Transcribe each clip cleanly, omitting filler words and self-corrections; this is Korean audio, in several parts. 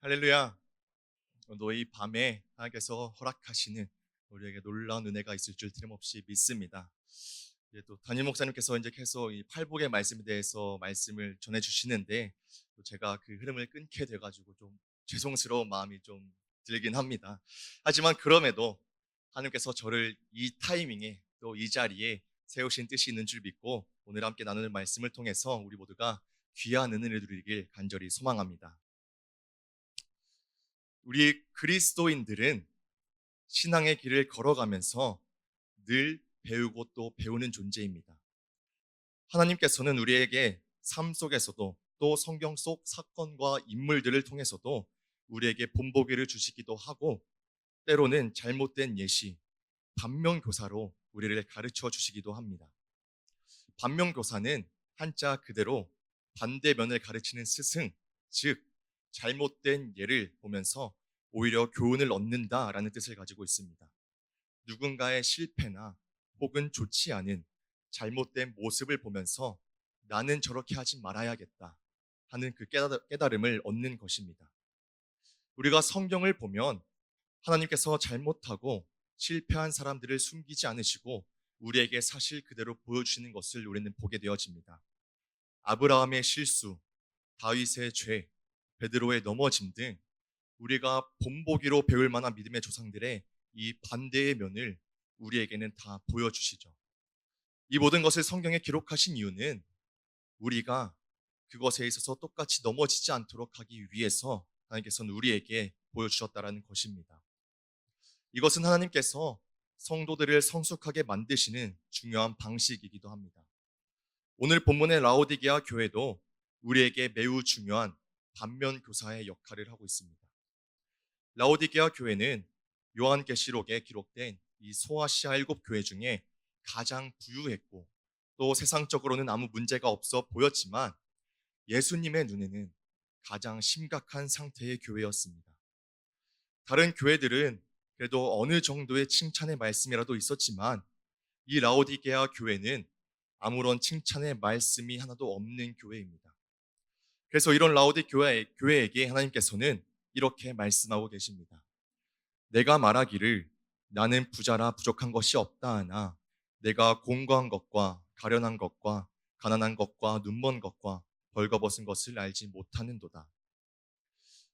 할렐루야. 오늘 이 밤에 하나님께서 허락하시는 우리에게 놀라운 은혜가 있을 줄 틀림없이 믿습니다. 또 담임 목사님께서 이제 계속 이 팔복의 말씀에 대해서 말씀을 전해 주시는데 또 제가 그 흐름을 끊게 돼가지고 좀 죄송스러운 마음이 좀 들긴 합니다. 하지만 그럼에도 하나님께서 저를 이 타이밍에 또 이 자리에 세우신 뜻이 있는 줄 믿고 오늘 함께 나누는 말씀을 통해서 우리 모두가 귀한 은혜를 누리길 간절히 소망합니다. 우리 그리스도인들은 신앙의 길을 걸어가면서 늘 배우고 또 배우는 존재입니다. 하나님께서는 우리에게 삶 속에서도 또 성경 속 사건과 인물들을 통해서도 우리에게 본보기를 주시기도 하고 때로는 잘못된 예시, 반면교사로 우리를 가르쳐 주시기도 합니다. 반면교사는 한자 그대로 반대면을 가르치는 스승, 즉 잘못된 예를 보면서 오히려 교훈을 얻는다라는 뜻을 가지고 있습니다. 누군가의 실패나 혹은 좋지 않은 잘못된 모습을 보면서 나는 저렇게 하지 말아야겠다 하는 그 깨달음을 얻는 것입니다. 우리가 성경을 보면 하나님께서 잘못하고 실패한 사람들을 숨기지 않으시고 우리에게 사실 그대로 보여주시는 것을 우리는 보게 되어집니다. 아브라함의 실수, 다윗의 죄, 베드로의 넘어짐 등 우리가 본보기로 배울 만한 믿음의 조상들의 이 반대의 면을 우리에게는 다 보여주시죠. 이 모든 것을 성경에 기록하신 이유는 우리가 그것에 있어서 똑같이 넘어지지 않도록 하기 위해서 하나님께서는 우리에게 보여주셨다는 것입니다. 이것은 하나님께서 성도들을 성숙하게 만드시는 중요한 방식이기도 합니다. 오늘 본문의 라오디게아 교회도 우리에게 매우 중요한 반면교사의 역할을 하고 있습니다. 라오디게아 교회는 요한계시록에 기록된 이 소아시아 7교회 중에 가장 부유했고 또 세상적으로는 아무 문제가 없어 보였지만 예수님의 눈에는 가장 심각한 상태의 교회였습니다. 다른 교회들은 그래도 어느 정도의 칭찬의 말씀이라도 있었지만 이 라오디게아 교회는 아무런 칭찬의 말씀이 하나도 없는 교회입니다. 그래서 이런 라오디 교회에게 하나님께서는 이렇게 말씀하고 계십니다. 내가 말하기를 나는 부자라 부족한 것이 없다 하나 내가 공고한 것과 가련한 것과 가난한 것과 눈먼 것과 벌거벗은 것을 알지 못하는도다.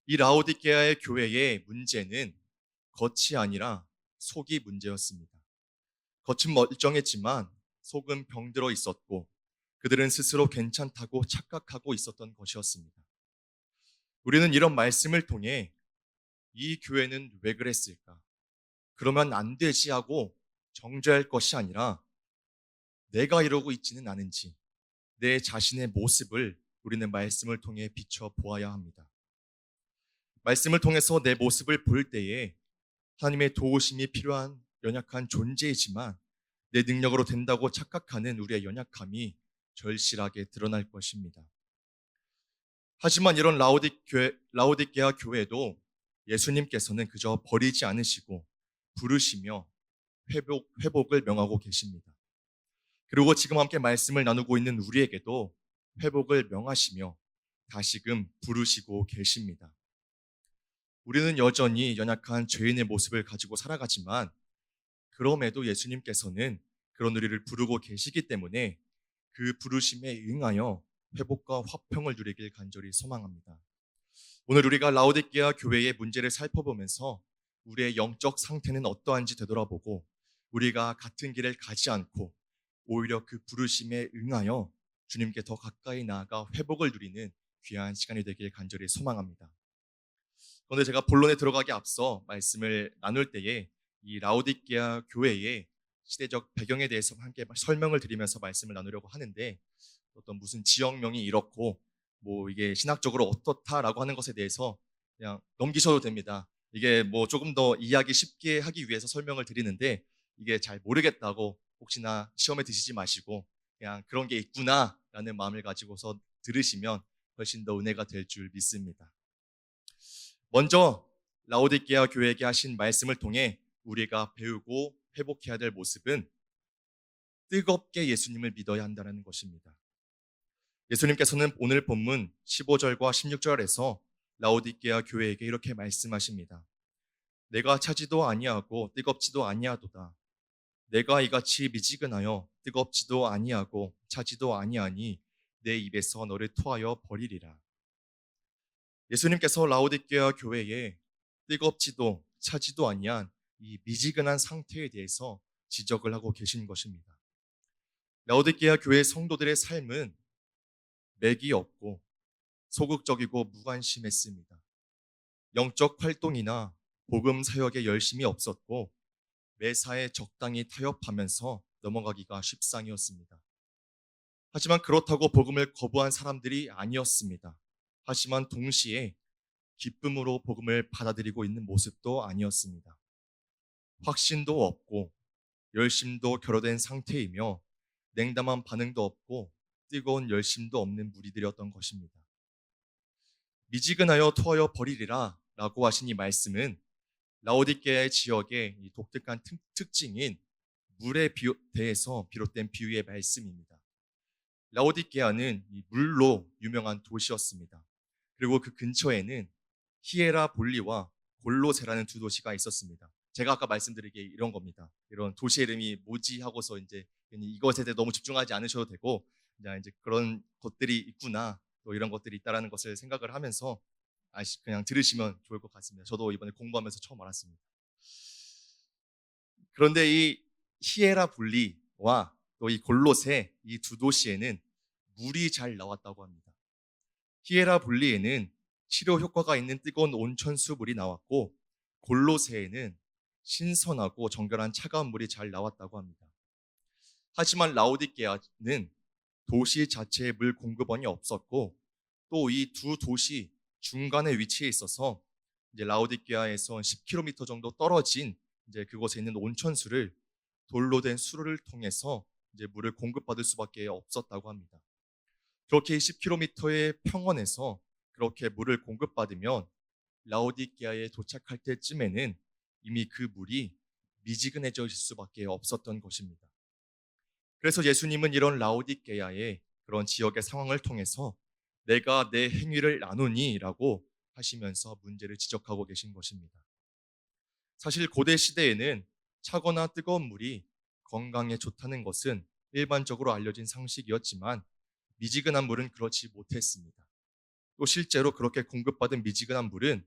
이 라오디게아의 교회의 문제는 겉이 아니라 속이 문제였습니다. 겉은 멀쩡했지만 속은 병들어 있었고 그들은 스스로 괜찮다고 착각하고 있었던 것이었습니다. 우리는 이런 말씀을 통해 이 교회는 왜 그랬을까? 그러면 안 되지 하고 정죄할 것이 아니라 내가 이러고 있지는 않은지 내 자신의 모습을 우리는 말씀을 통해 비춰 보아야 합니다. 말씀을 통해서 내 모습을 볼 때에 하나님의 도우심이 필요한 연약한 존재이지만 내 능력으로 된다고 착각하는 우리의 연약함이 절실하게 드러날 것입니다. 하지만 이런 라오디게아 교회도 예수님께서는 그저 버리지 않으시고 부르시며 회복을 명하고 계십니다. 그리고 지금 함께 말씀을 나누고 있는 우리에게도 회복을 명하시며 다시금 부르시고 계십니다. 우리는 여전히 연약한 죄인의 모습을 가지고 살아가지만 그럼에도 예수님께서는 그런 우리를 부르고 계시기 때문에 그 부르심에 응하여 회복과 화평을 누리길 간절히 소망합니다. 오늘 우리가 라오디게아 교회의 문제를 살펴보면서 우리의 영적 상태는 어떠한지 되돌아보고 우리가 같은 길을 가지 않고 오히려 그 부르심에 응하여 주님께 더 가까이 나아가 회복을 누리는 귀한 시간이 되길 간절히 소망합니다. 그런데 제가 본론에 들어가기 앞서 말씀을 나눌 때에 이 라오디게아 교회의 시대적 배경에 대해서 함께 설명을 드리면서 말씀을 나누려고 하는데 어떤 무슨 지역명이 이렇고 뭐 이게 신학적으로 어떻다라고 하는 것에 대해서 그냥 넘기셔도 됩니다. 이게 뭐 조금 더 이해하기 쉽게 하기 위해서 설명을 드리는데 이게 잘 모르겠다고 혹시나 시험에 드시지 마시고 그냥 그런 게 있구나라는 마음을 가지고서 들으시면 훨씬 더 은혜가 될 줄 믿습니다. 먼저 라오디게아 교회에게 하신 말씀을 통해 우리가 배우고 회복해야 될 모습은 뜨겁게 예수님을 믿어야 한다는 것입니다. 예수님께서는 오늘 본문 15절과 16절에서 라오디게아 교회에게 이렇게 말씀하십니다. 내가 차지도 아니하고 뜨겁지도 아니하도다. 내가 이같이 미지근하여 뜨겁지도 아니하고 차지도 아니하니 내 입에서 너를 토하여 버리리라. 예수님께서 라오디게아 교회에 뜨겁지도 차지도 아니한 이 미지근한 상태에 대해서 지적을 하고 계신 것입니다. 라오디게아 교회 성도들의 삶은 맥이 없고 소극적이고 무관심했습니다. 영적 활동이나 복음 사역에 열심이 없었고 매사에 적당히 타협하면서 넘어가기가 십상이었습니다. 하지만 그렇다고 복음을 거부한 사람들이 아니었습니다. 하지만 동시에 기쁨으로 복음을 받아들이고 있는 모습도 아니었습니다. 확신도 없고 열심도 결여된 상태이며 냉담한 반응도 없고 뜨거운 열심도 없는 무리들이었던 것입니다. 미지근하여 토하여 버리리라 라고 하신 이 말씀은 라오디게아 지역의 이 독특한 특징인 물에 대해서 비롯된 비유의 말씀입니다. 라오디게아는 이 물로 유명한 도시였습니다. 그리고 그 근처에는 히에라볼리와 골로세라는 두 도시가 있었습니다. 제가 아까 말씀드린 게 이런 겁니다. 이런 도시 이름이 뭐지 하고서 이제 이것에 대해 너무 집중하지 않으셔도 되고 이제 그런 것들이 있구나 또 이런 것들이 있다라는 것을 생각을 하면서 그냥 들으시면 좋을 것 같습니다. 저도 이번에 공부하면서 처음 알았습니다. 그런데 이 히에라볼리와 또 이 골로세 이 두 도시에는 물이 잘 나왔다고 합니다. 히에라볼리에는 치료 효과가 있는 뜨거운 온천수 물이 나왔고 골로새에는 신선하고 정결한 차가운 물이 잘 나왔다고 합니다. 하지만 라오디게아는 도시 자체에 물 공급원이 없었고 또 이 두 도시 중간에 위치해 있어서 이제 라오디게아에서 10km 정도 떨어진 이제 그곳에 있는 온천수를 돌로 된 수로를 통해서 이제 물을 공급받을 수밖에 없었다고 합니다. 그렇게 10km의 평원에서 그렇게 물을 공급받으면 라오디게아에 도착할 때쯤에는 이미 그 물이 미지근해질 수밖에 없었던 것입니다. 그래서 예수님은 이런 라오디게아의 그런 지역의 상황을 통해서 내가 내 행위를 나누니 라고 하시면서 문제를 지적하고 계신 것입니다. 사실 고대 시대에는 차거나 뜨거운 물이 건강에 좋다는 것은 일반적으로 알려진 상식이었지만 미지근한 물은 그렇지 못했습니다. 또 실제로 그렇게 공급받은 미지근한 물은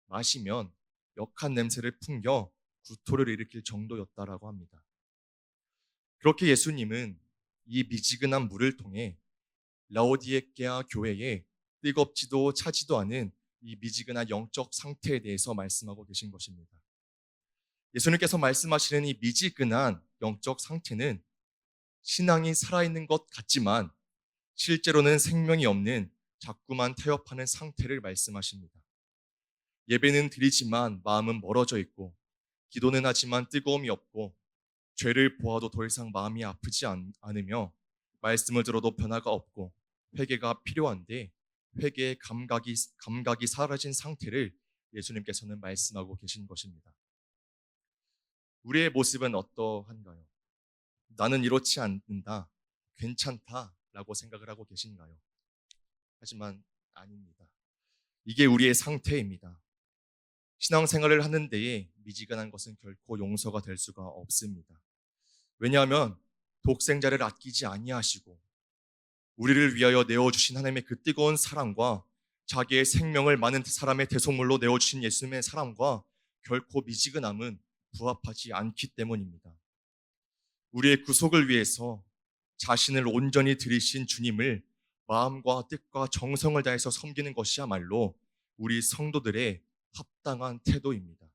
마시면 역한 냄새를 풍겨 구토를 일으킬 정도였다라고 합니다. 그렇게 예수님은 이 미지근한 물을 통해 라오디게아 교회에 뜨겁지도 차지도 않은 이 미지근한 영적 상태에 대해서 말씀하고 계신 것입니다. 예수님께서 말씀하시는 이 미지근한 영적 상태는 신앙이 살아있는 것 같지만 실제로는 생명이 없는 자꾸만 타협하는 상태를 말씀하십니다. 예배는 드리지만 마음은 멀어져 있고 기도는 하지만 뜨거움이 없고 죄를 보아도 더 이상 마음이 아프지 않으며 말씀을 들어도 변화가 없고 회개가 필요한데 회개의 감각이 사라진 상태를 예수님께서는 말씀하고 계신 것입니다. 우리의 모습은 어떠한가요? 나는 이렇지 않는다, 괜찮다 라고 생각을 하고 계신가요? 하지만 아닙니다. 이게 우리의 상태입니다. 신앙생활을 하는 데에 미지근한 것은 결코 용서가 될 수가 없습니다. 왜냐하면 독생자를 아끼지 아니하시고 우리를 위하여 내어주신 하나님의 그 뜨거운 사랑과 자기의 생명을 많은 사람의 대속물로 내어주신 예수님의 사랑과 결코 미지근함은 부합하지 않기 때문입니다. 우리의 구속을 위해서 자신을 온전히 드리신 주님을 마음과 뜻과 정성을 다해서 섬기는 것이야말로 우리 성도들의 합당한 태도입니다.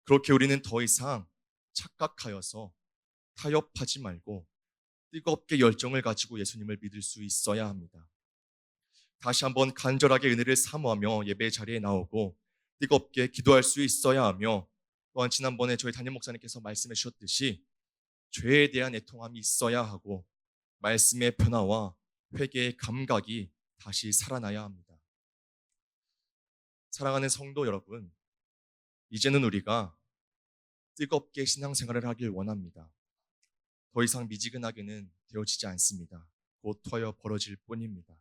그렇게 우리는 더 이상 착각하여서 타협하지 말고 뜨겁게 열정을 가지고 예수님을 믿을 수 있어야 합니다. 다시 한번 간절하게 은혜를 사모하며 예배 자리에 나오고 뜨겁게 기도할 수 있어야 하며 또한 지난번에 저희 담임 목사님께서 말씀해 주셨듯이 죄에 대한 애통함이 있어야 하고 말씀의 변화와 회개의 감각이 다시 살아나야 합니다. 사랑하는 성도 여러분, 이제는 우리가 뜨겁게 신앙생활을 하길 원합니다. 더 이상 미지근하게는 되어지지 않습니다. 곧 터여 벌어질 뿐입니다.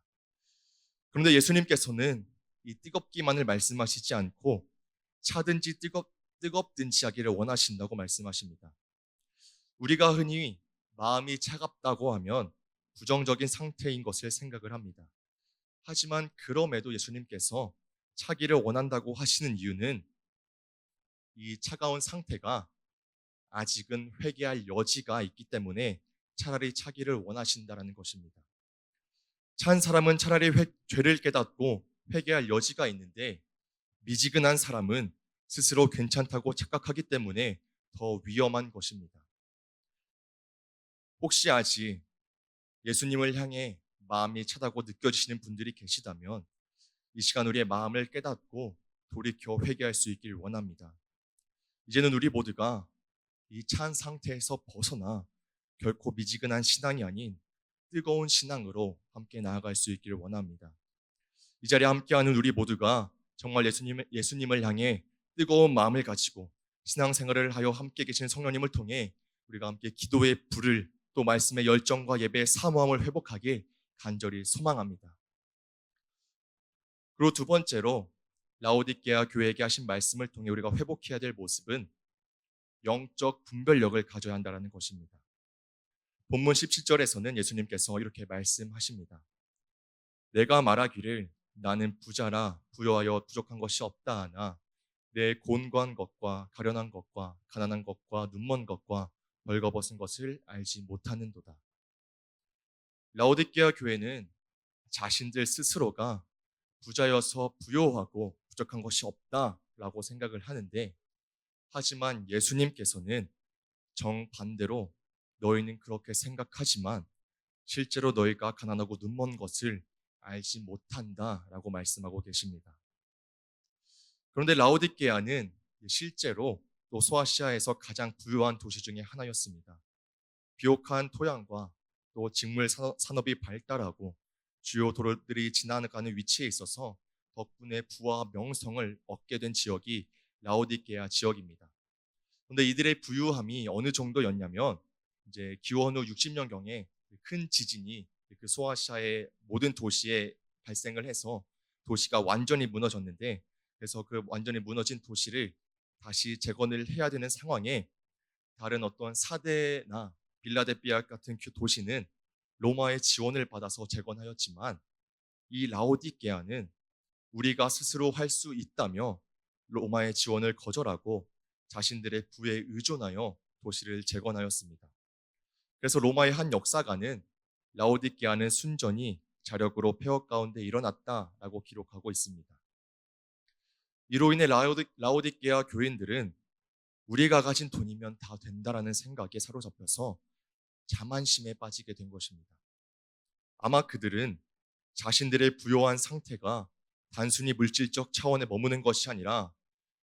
그런데 예수님께서는 이 뜨겁기만을 말씀하시지 않고 차든지 뜨겁든지 하기를 원하신다고 말씀하십니다. 우리가 흔히 마음이 차갑다고 하면 부정적인 상태인 것을 생각을 합니다. 하지만 그럼에도 예수님께서 차기를 원한다고 하시는 이유는 이 차가운 상태가 아직은 회개할 여지가 있기 때문에 차라리 차기를 원하신다라는 것입니다. 찬 사람은 차라리 죄를 깨닫고 회개할 여지가 있는데 미지근한 사람은 스스로 괜찮다고 착각하기 때문에 더 위험한 것입니다. 혹시 아직 예수님을 향해 마음이 차다고 느껴지시는 분들이 계시다면 이 시간 우리의 마음을 깨닫고 돌이켜 회개할 수 있길 원합니다. 이제는 우리 모두가 이 찬 상태에서 벗어나 결코 미지근한 신앙이 아닌 뜨거운 신앙으로 함께 나아갈 수 있기를 원합니다. 이 자리에 함께하는 우리 모두가 정말 예수님을 향해 뜨거운 마음을 가지고 신앙생활을 하여 함께 계신 성령님을 통해 우리가 함께 기도의 불을 또 말씀의 열정과 예배의 사모함을 회복하길 간절히 소망합니다. 그리고 두 번째로 라오디게아 교회에게 하신 말씀을 통해 우리가 회복해야 될 모습은 영적 분별력을 가져야 한다는 것입니다. 본문 17절에서는 예수님께서 이렇게 말씀하십니다. 내가 말하기를 나는 부자라 부여하여 부족한 것이 없다 하나 내 곤고한 것과 가련한 것과 가난한 것과 눈먼 것과 벌거벗은 것을 알지 못하는도다. 라오디게아 교회는 자신들 스스로가 부자여서 부요하고 부족한 것이 없다라고 생각을 하는데 하지만 예수님께서는 정반대로 너희는 그렇게 생각하지만 실제로 너희가 가난하고 눈먼 것을 알지 못한다라고 말씀하고 계십니다. 그런데 라오디게아는 실제로 또 소아시아에서 가장 부유한 도시 중에 하나였습니다. 비옥한 토양과 또 직물 산업이 발달하고 주요 도로들이 지나가는 위치에 있어서 덕분에 부와 명성을 얻게 된 지역이 라오디게아 지역입니다. 그런데 이들의 부유함이 어느 정도였냐면 이제 기원 후 60년경에 큰 지진이 그 소아시아의 모든 도시에 발생을 해서 도시가 완전히 무너졌는데 그래서 그 완전히 무너진 도시를 다시 재건을 해야 되는 상황에 다른 어떤 사데나 빌라델피아 같은 도시는 로마의 지원을 받아서 재건하였지만 이 라오디게아는 우리가 스스로 할 수 있다며 로마의 지원을 거절하고 자신들의 부에 의존하여 도시를 재건하였습니다. 그래서 로마의 한 역사가는 라오디게아는 순전히 자력으로 폐허 가운데 일어났다라고 기록하고 있습니다. 이로 인해 라오디게아 교인들은 우리가 가진 돈이면 다 된다라는 생각에 사로잡혀서 자만심에 빠지게 된 것입니다. 아마 그들은 자신들의 부요한 상태가 단순히 물질적 차원에 머무는 것이 아니라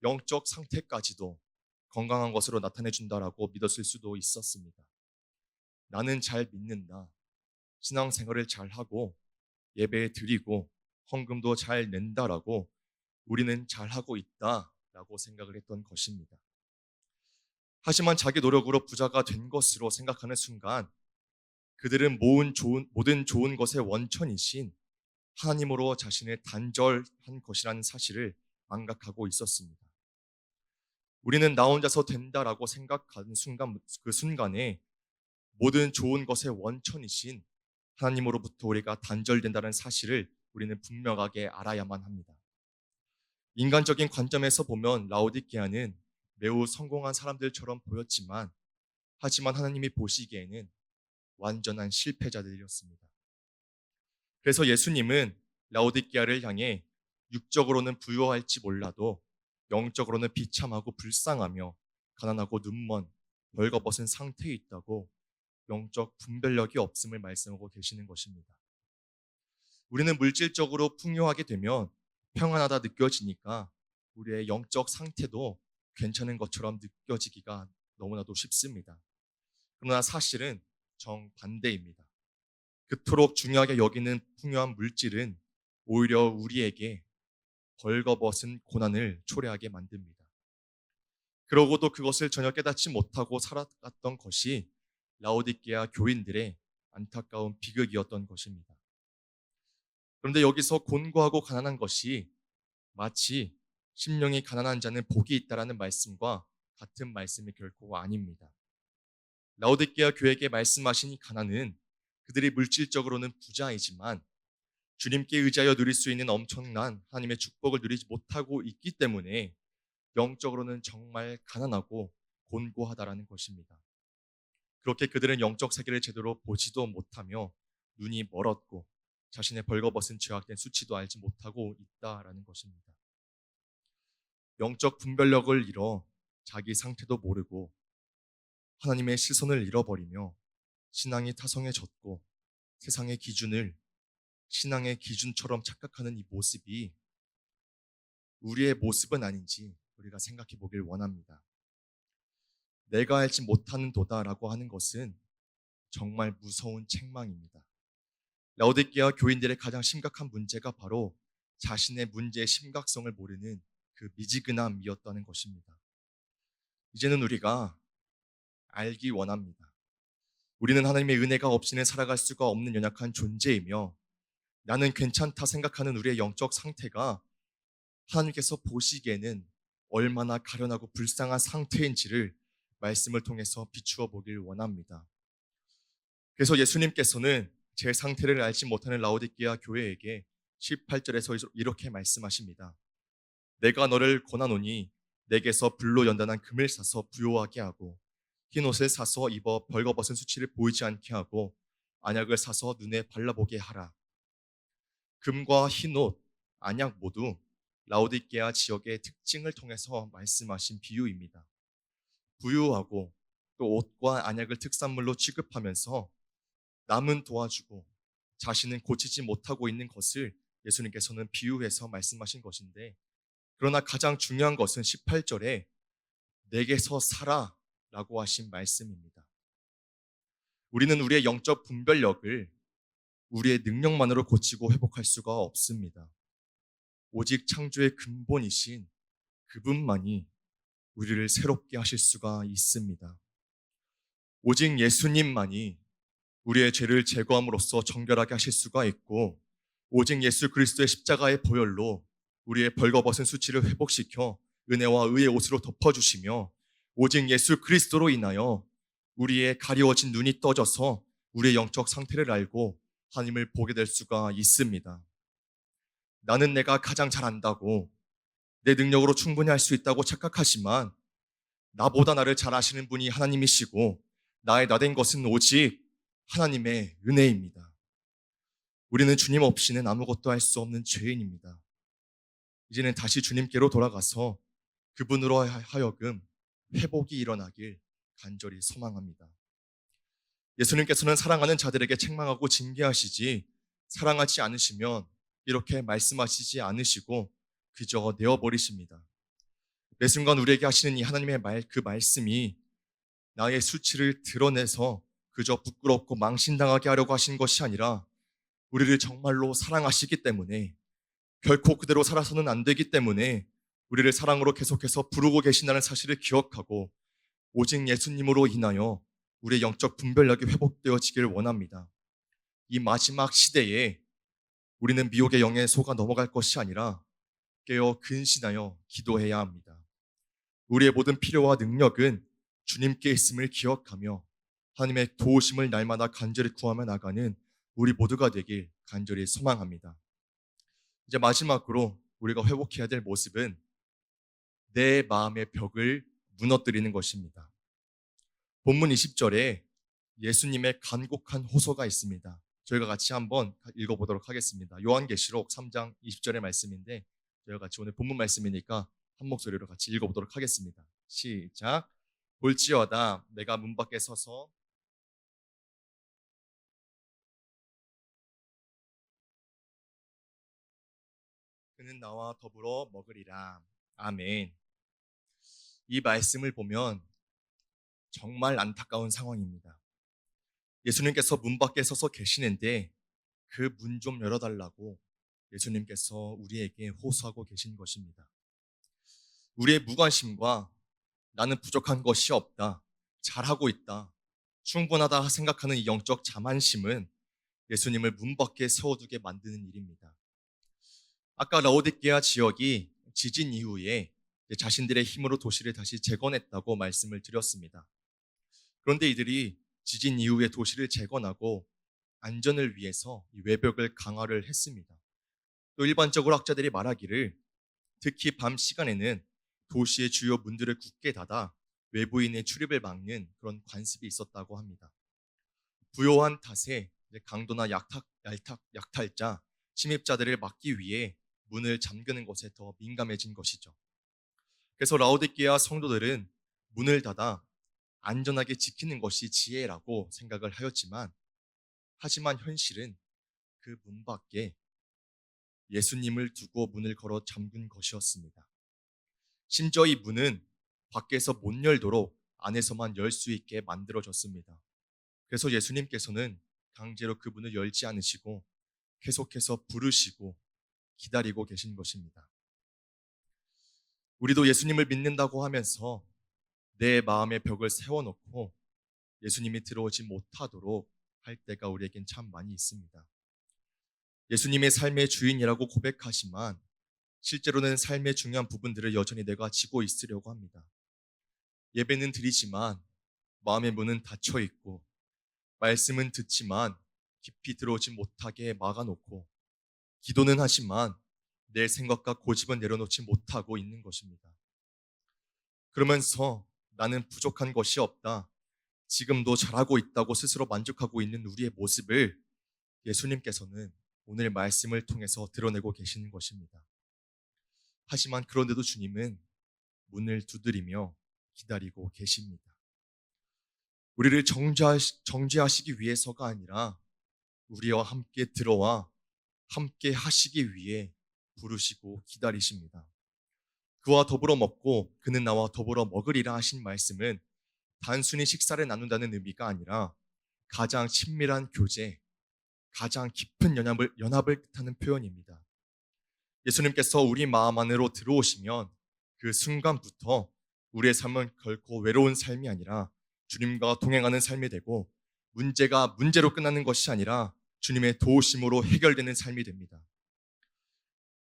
영적 상태까지도 건강한 것으로 나타내 준다라고 믿었을 수도 있었습니다. 나는 잘 믿는다. 신앙생활을 잘 하고 예배 드리고 헌금도 잘 낸다라고 우리는 잘하고 있다라고 생각을 했던 것입니다. 하지만 자기 노력으로 부자가 된 것으로 생각하는 순간 그들은 모든 좋은 것의 원천이신 하나님으로 자신을 단절한 것이라는 사실을 망각하고 있었습니다. 우리는 나 혼자서 된다라고 생각하는 순간, 그 순간에 모든 좋은 것의 원천이신 하나님으로부터 우리가 단절된다는 사실을 우리는 분명하게 알아야만 합니다. 인간적인 관점에서 보면 라오디게아는 매우 성공한 사람들처럼 보였지만 하지만 하나님이 보시기에는 완전한 실패자들이었습니다. 그래서 예수님은 라오디게아를 향해 육적으로는 부유할지 몰라도 영적으로는 비참하고 불쌍하며 가난하고 눈먼 벌거벗은 상태에 있다고 영적 분별력이 없음을 말씀하고 계시는 것입니다. 우리는 물질적으로 풍요하게 되면 평안하다 느껴지니까 우리의 영적 상태도 괜찮은 것처럼 느껴지기가 너무나도 쉽습니다. 그러나 사실은 정반대입니다. 그토록 중요하게 여기는 풍요한 물질은 오히려 우리에게 벌거벗은 고난을 초래하게 만듭니다. 그러고도 그것을 전혀 깨닫지 못하고 살아갔던 것이 라오디게아 교인들의 안타까운 비극이었던 것입니다. 그런데 여기서 곤고하고 가난한 것이 마치 심령이 가난한 자는 복이 있다라는 말씀과 같은 말씀이 결코 아닙니다. 라오디게아 교회에게 말씀하신 이 가난은 그들이 물질적으로는 부자이지만 주님께 의지하여 누릴 수 있는 엄청난 하나님의 축복을 누리지 못하고 있기 때문에 영적으로는 정말 가난하고 곤고하다라는 것입니다. 그렇게 그들은 영적 세계를 제대로 보지도 못하며 눈이 멀었고 자신의 벌거벗은 죄악된 수치도 알지 못하고 있다라는 것입니다. 영적 분별력을 잃어 자기 상태도 모르고 하나님의 시선을 잃어버리며 신앙이 타성해졌고 세상의 기준을 신앙의 기준처럼 착각하는 이 모습이 우리의 모습은 아닌지 우리가 생각해 보길 원합니다. 내가 알지 못하는 도다라고 하는 것은 정말 무서운 책망입니다. 라오디게아 교인들의 가장 심각한 문제가 바로 자신의 문제의 심각성을 모르는 그 미지근함이었다는 것입니다. 이제는 우리가 알기 원합니다. 우리는 하나님의 은혜가 없이는 살아갈 수가 없는 연약한 존재이며 나는 괜찮다 생각하는 우리의 영적 상태가 하나님께서 보시기에는 얼마나 가련하고 불쌍한 상태인지를 말씀을 통해서 비추어 보길 원합니다. 그래서 예수님께서는 제 상태를 알지 못하는 라오디게아 교회에게 18절에서 이렇게 말씀하십니다. 내가 너를 권하노니 내게서 불로 연단한 금을 사서 부요하게 하고 흰 옷을 사서 입어 벌거벗은 수치를 보이지 않게 하고 안약을 사서 눈에 발라보게 하라. 금과 흰 옷, 안약 모두 라오디게아 지역의 특징을 통해서 말씀하신 비유입니다. 부유하고 또 옷과 안약을 특산물로 취급하면서 남은 도와주고 자신은 고치지 못하고 있는 것을 예수님께서는 비유해서 말씀하신 것인데, 그러나 가장 중요한 것은 18절에 내게서 살아 라고 하신 말씀입니다. 우리는 우리의 영적 분별력을 우리의 능력만으로 고치고 회복할 수가 없습니다. 오직 창조의 근본이신 그분만이 우리를 새롭게 하실 수가 있습니다. 오직 예수님만이 우리의 죄를 제거함으로써 정결하게 하실 수가 있고, 오직 예수 그리스도의 십자가의 보혈로 우리의 벌거벗은 수치를 회복시켜 은혜와 의의 옷으로 덮어주시며, 오직 예수 그리스도로 인하여 우리의 가리워진 눈이 떠져서 우리의 영적 상태를 알고 하나님을 보게 될 수가 있습니다. 나는 내가 가장 잘 안다고, 내 능력으로 충분히 할 수 있다고 착각하지만 나보다 나를 잘 아시는 분이 하나님이시고 나의 나된 것은 오직 하나님의 은혜입니다. 우리는 주님 없이는 아무것도 할 수 없는 죄인입니다. 이제는 다시 주님께로 돌아가서 그분으로 하여금 회복이 일어나길 간절히 소망합니다. 예수님께서는 사랑하는 자들에게 책망하고 징계하시지 사랑하지 않으시면 이렇게 말씀하시지 않으시고 그저 내어버리십니다. 매 순간 우리에게 하시는 이 하나님의 그 말씀이 나의 수치를 드러내서 그저 부끄럽고 망신당하게 하려고 하신 것이 아니라 우리를 정말로 사랑하시기 때문에, 결코 그대로 살아서는 안 되기 때문에 우리를 사랑으로 계속해서 부르고 계신다는 사실을 기억하고 오직 예수님으로 인하여 우리의 영적 분별력이 회복되어지기를 원합니다. 이 마지막 시대에 우리는 미혹의 영에 속아 넘어갈 것이 아니라 깨어 근신하여 기도해야 합니다. 우리의 모든 필요와 능력은 주님께 있음을 기억하며 하나님의 도우심을 날마다 간절히 구하며 나가는 우리 모두가 되길 간절히 소망합니다. 이제 마지막으로 우리가 회복해야 될 모습은 내 마음의 벽을 무너뜨리는 것입니다. 본문 20절에 예수님의 간곡한 호소가 있습니다. 저희가 같이 한번 읽어보도록 하겠습니다. 요한계시록 3장 20절의 말씀인데 저희가 같이 오늘 본문 말씀이니까 한 목소리로 같이 읽어보도록 하겠습니다. 시작. 볼지어다 내가 문 밖에 서서 그는 나와 더불어 먹으리라. 아멘. 이 말씀을 보면 정말 안타까운 상황입니다. 예수님께서 문 밖에 서서 계시는데 그 문 좀 열어달라고 예수님께서 우리에게 호소하고 계신 것입니다. 우리의 무관심과 나는 부족한 것이 없다, 잘하고 있다, 충분하다 생각하는 이 영적 자만심은 예수님을 문 밖에 세워두게 만드는 일입니다. 아까 라오디게아 지역이 지진 이후에 자신들의 힘으로 도시를 다시 재건했다고 말씀을 드렸습니다. 그런데 이들이 지진 이후에 도시를 재건하고 안전을 위해서 이 외벽을 강화를 했습니다. 또 일반적으로 학자들이 말하기를 특히 밤 시간에는 도시의 주요 문들을 굳게 닫아 외부인의 출입을 막는 그런 관습이 있었다고 합니다. 부요한 탓에 강도나 약탈자, 침입자들을 막기 위해 문을 잠그는 것에 더 민감해진 것이죠. 그래서 라오디게아 성도들은 문을 닫아 안전하게 지키는 것이 지혜라고 생각을 하지만 현실은 그 문 밖에 예수님을 두고 문을 걸어 잠근 것이었습니다. 심지어 이 문은 밖에서 못 열도록 안에서만 열 수 있게 만들어졌습니다. 그래서 예수님께서는 강제로 그 문을 열지 않으시고 계속해서 부르시고 기다리고 계신 것입니다. 우리도 예수님을 믿는다고 하면서 내 마음의 벽을 세워놓고 예수님이 들어오지 못하도록 할 때가 우리에겐 참 많이 있습니다. 예수님의 삶의 주인이라고 고백하지만 실제로는 삶의 중요한 부분들을 여전히 내가 지고 있으려고 합니다. 예배는 드리지만 마음의 문은 닫혀 있고, 말씀은 듣지만 깊이 들어오지 못하게 막아놓고, 기도는 하지만 내 생각과 고집은 내려놓지 못하고 있는 것입니다. 그러면서 나는 부족한 것이 없다, 지금도 잘하고 있다고 스스로 만족하고 있는 우리의 모습을 예수님께서는 오늘 말씀을 통해서 드러내고 계시는 것입니다. 하지만 그런데도 주님은 문을 두드리며 기다리고 계십니다. 우리를 정죄하시기 위해서가 아니라 우리와 함께 들어와 함께 하시기 위해 부르시고 기다리십니다. 그와 더불어 먹고 그는 나와 더불어 먹으리라 하신 말씀은 단순히 식사를 나눈다는 의미가 아니라 가장 친밀한 교제, 가장 깊은 연합을 뜻하는 표현입니다. 예수님께서 우리 마음 안으로 들어오시면 그 순간부터 우리의 삶은 결코 외로운 삶이 아니라 주님과 동행하는 삶이 되고, 문제가 문제로 끝나는 것이 아니라 주님의 도우심으로 해결되는 삶이 됩니다.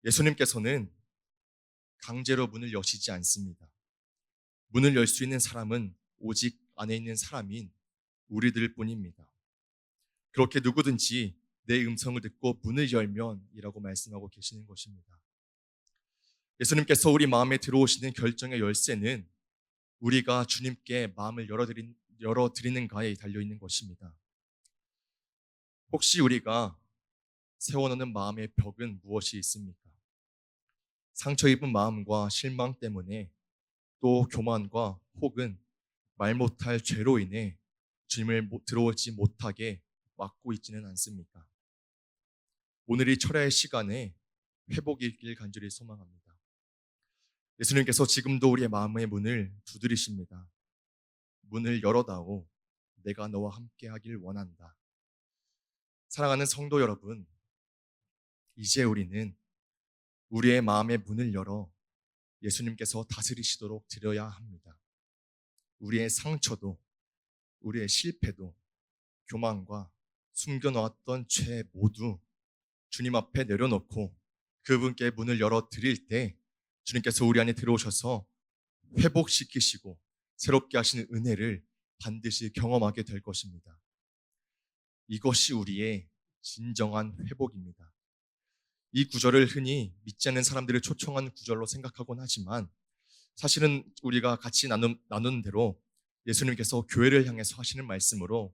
예수님께서는 강제로 문을 여시지 않습니다. 문을 열 수 있는 사람은 오직 안에 있는 사람인 우리들 뿐입니다. 그렇게 누구든지 내 음성을 듣고 문을 열면 이라고 말씀하고 계시는 것입니다. 예수님께서 우리 마음에 들어오시는 결정의 열쇠는 우리가 주님께 마음을 열어드리는가에 달려있는 것입니다. 혹시 우리가 세워놓는 마음의 벽은 무엇이 있습니까? 상처 입은 마음과 실망 때문에, 또 교만과 혹은 말 못할 죄로 인해 주님을 들어오지 못하게 막고 있지는 않습니까? 오늘이 철야의 시간에 회복이 있길 간절히 소망합니다. 예수님께서 지금도 우리의 마음의 문을 두드리십니다. 문을 열어다오. 내가 너와 함께 하길 원한다. 사랑하는 성도 여러분, 이제 우리는 우리의 마음의 문을 열어 예수님께서 다스리시도록 드려야 합니다. 우리의 상처도, 우리의 실패도, 교만과 숨겨놓았던 죄 모두 주님 앞에 내려놓고 그분께 문을 열어 드릴 때 주님께서 우리 안에 들어오셔서 회복시키시고 새롭게 하시는 은혜를 반드시 경험하게 될 것입니다. 이것이 우리의 진정한 회복입니다. 이 구절을 흔히 믿지 않는 사람들을 초청한 구절로 생각하곤 하지만, 사실은 우리가 같이 나눈 대로 예수님께서 교회를 향해서 하시는 말씀으로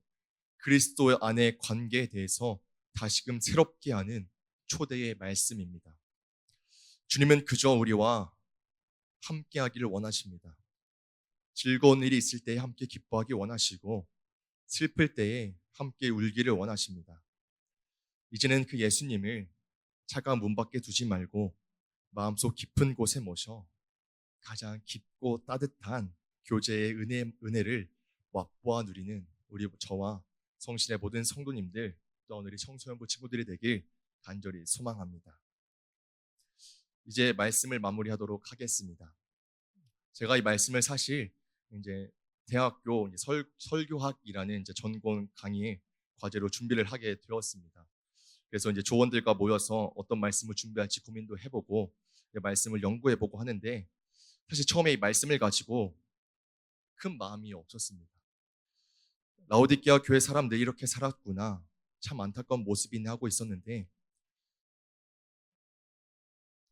그리스도 안의 관계에 대해서 다시금 새롭게 하는 초대의 말씀입니다. 주님은 그저 우리와 함께 하기를 원하십니다. 즐거운 일이 있을 때에 함께 기뻐하기 원하시고, 슬플 때에 함께 울기를 원하십니다. 이제는 그 예수님을 차가운 문 밖에 두지 말고 마음속 깊은 곳에 모셔 가장 깊고 따뜻한 교제의 은혜를 맛보아 누리는 저와 성실의 모든 성도님들, 또 오늘이 청소년부 친구들이 되길 간절히 소망합니다. 이제 말씀을 마무리하도록 하겠습니다. 제가 이 말씀을 사실 이제 대학교 설교학이라는 전공 강의 과제로 준비를 하게 되었습니다. 그래서 조원들과 모여서 어떤 말씀을 준비할지 고민도 해보고, 말씀을 연구해보고 하는데 사실 처음에 이 말씀을 가지고 큰 마음이 없었습니다. 라오디게아 교회 사람들이 이렇게 살았구나, 참 안타까운 모습이네 하고 있었는데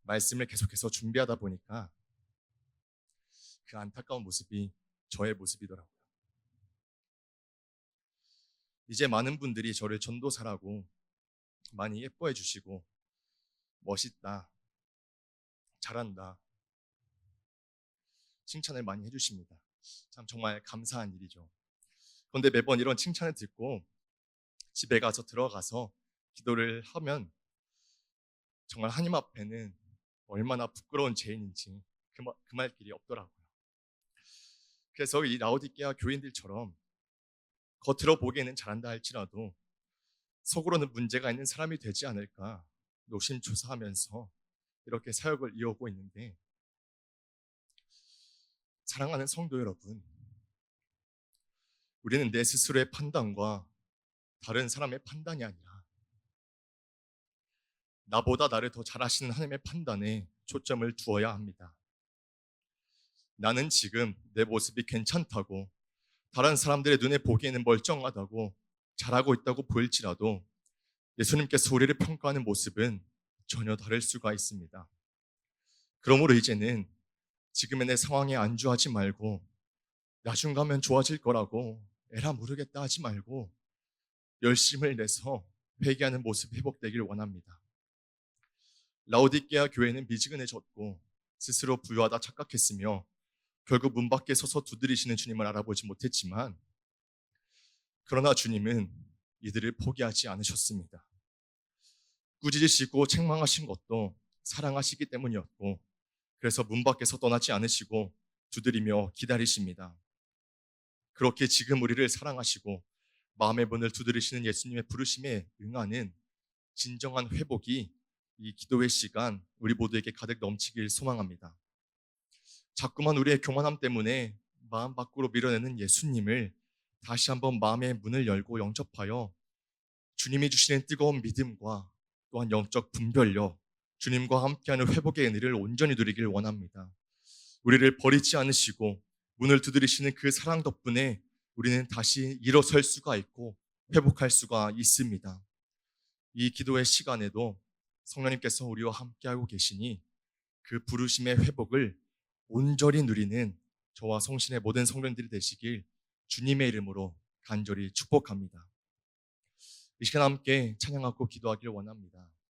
말씀을 계속해서 준비하다 보니까 그 안타까운 모습이 저의 모습이더라고요. 이제 많은 분들이 저를 전도사라고 많이 예뻐해 주시고 멋있다, 잘한다, 칭찬을 많이 해주십니다. 참 정말 감사한 일이죠. 그런데 매번 이런 칭찬을 듣고 집에 가서 들어가서 기도를 하면 정말 하나님 앞에는 얼마나 부끄러운 죄인인지 그 말 길이 없더라고요. 그래서 이 라오디게아 교인들처럼 겉으로 보기에는 잘한다 할지라도 속으로는 문제가 있는 사람이 되지 않을까 노심초사하면서 이렇게 사역을 이어오고 있는데, 사랑하는 성도 여러분, 우리는 내 스스로의 판단과 다른 사람의 판단이 아니라 나보다 나를 더 잘 아시는 하나님의 판단에 초점을 두어야 합니다. 나는 지금 내 모습이 괜찮다고, 다른 사람들의 눈에 보기에는 멀쩡하다고, 잘하고 있다고 보일지라도 예수님께서 우리를 평가하는 모습은 전혀 다를 수가 있습니다. 그러므로 이제는 지금의 내 상황에 안주하지 말고 나중 가면 좋아질 거라고 에라 모르겠다 하지 말고 열심을 내서 회개하는 모습이 회복되길 원합니다. 라오디게아 교회는 미지근해졌고 스스로 부유하다 착각했으며 결국 문 밖에 서서 두드리시는 주님을 알아보지 못했지만, 그러나 주님은 이들을 포기하지 않으셨습니다. 꾸짖으시고 책망하신 것도 사랑하시기 때문이었고, 그래서 문 밖에서 떠나지 않으시고 두드리며 기다리십니다. 그렇게 지금 우리를 사랑하시고 마음의 문을 두드리시는 예수님의 부르심에 응하는 진정한 회복이 이 기도의 시간 우리 모두에게 가득 넘치길 소망합니다. 자꾸만 우리의 교만함 때문에 마음 밖으로 밀어내는 예수님을 다시 한번 마음의 문을 열고 영접하여 주님이 주시는 뜨거운 믿음과 또한 영적 분별력, 주님과 함께하는 회복의 은혜를 온전히 누리길 원합니다. 우리를 버리지 않으시고 문을 두드리시는 그 사랑 덕분에 우리는 다시 일어설 수가 있고 회복할 수가 있습니다. 이 기도의 시간에도 성령님께서 우리와 함께하고 계시니 그 부르심의 회복을 온전히 누리는 저와 성신의 모든 성도님들이 되시길 주님의 이름으로 간절히 축복합니다. 이 시간 함께 찬양하고 기도하길 원합니다.